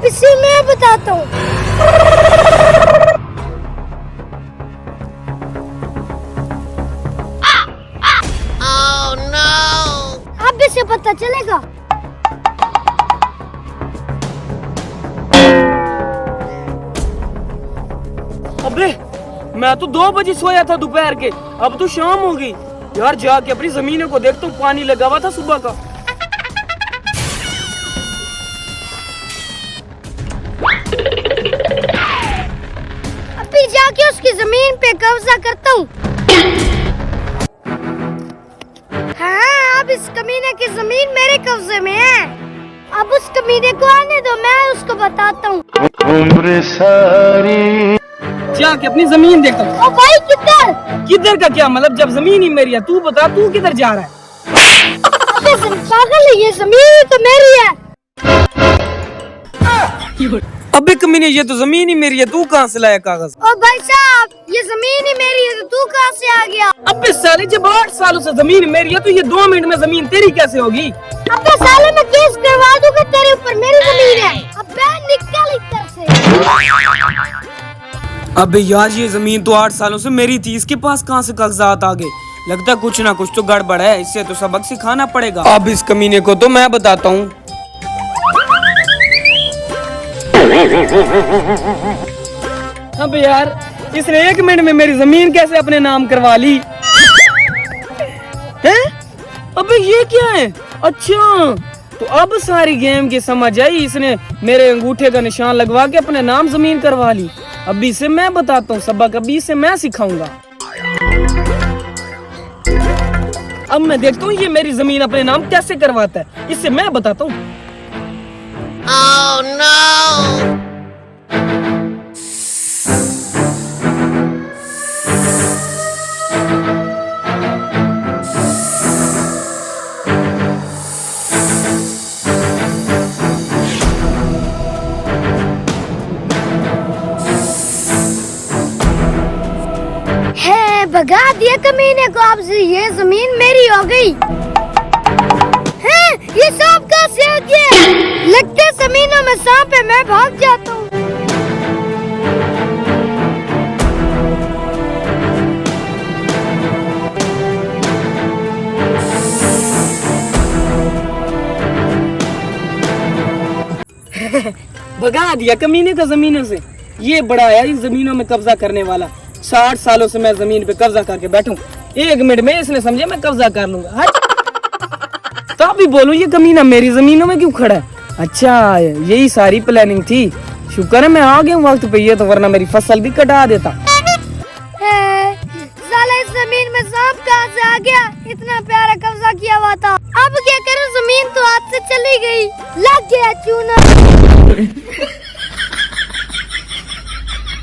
अब इसे मैं बताता हूँ। अब इसे पता चलेगा। अबे मैं तो 2 बजे सोया था दोपहर के, अब तो शाम हो गई यार। जाके अपनी जमीनों को देखता हूँ, पानी लगा हुआ था सुबह का। अभी जाके उसकी जमीन पे कब्जा करता हूँ। हाँ, अब इस कमीने की जमीन मेरे कब्जे में है। अब उस कमीने को आने दो, मैं उसको बताता हूँ। उम्र सारी जाके अपनी जमीन देखता हूँ। ओ भाई किधर? किधर का क्या मतलब, जब जमीन ही मेरी है। तू बता, तू किधर जा रहा है? अबे पागल है, ये जमीन तो मेरी है। अबे कमीने, ये तो जमीन ही मेरी है, तू कहाँ से लाया कागज? ओ भाई साहब, ये जमीन ही मेरी है, तो तू कहाँ से आ गया? अबे साले, जब 8 सालों से जमीन मेरी है तो ये 2 मिनट में जमीन तेरी कैसे होगी? अबे साले, मैं केस करवा दूंगा तेरे ऊपर, मेरी जमीन है। अबे निकल इधर से। अबे यार, ये जमीन तो 8 सालों से मेरी थी, इसके पास कहाँ से कागजात आ गए? लगता कुछ ना कुछ तो गड़बड़ है, इससे तो सबक सिखाना पड़ेगा। अब इस कमीने को तो मैं बताता हूँ। अबे यार, इसने 1 मिनट में मेरी जमीन कैसे अपने नाम करवा ली? हैं? अबे ये क्या है? अच्छा, तो अब सारी गेम की समझ आई। इसने मेरे अंगूठे का निशान लगवा के अपने नाम जमीन करवा ली। अभी से मैं बताता हूँ सबक, अभी से मैं सिखाऊंगा। अब मैं देखता हूँ ये मेरी जमीन अपने नाम कैसे करवाता है, इससे मैं बताता हूँ। Oh, no! भगा दिया कमीने को, अब से ये जमीन मेरी हो गई। हैं? ये सांप कहाँ से आ गया? लगते जमीनों में सांप है, मैं भाग जाता हूँ। भगा दिया कमीने का जमीनों से। ये बड़ा है इन जमीनों में कब्जा करने वाला। 60 सालों से मैं जमीन पे कब्जा करके बैठूं, 1 मिनट में इसने समझे मैं कब्जा कर लूंगा। तो भी बोलूं, ये कमीना मेरी जमीनों में क्यों खड़ा है? अच्छा, यही सारी प्लानिंग थी। शुक्र है मैं आ गया वक्त पे, ये तो वरना मेरी फसल भी कटा देता। साला, इस जमीन में सांप कहाँ से आ गया? इतना प्यारा कब्जा किया हुआ था। अब क्या करूं, जमीन तो हाथ से चली गई। लग गया चूना।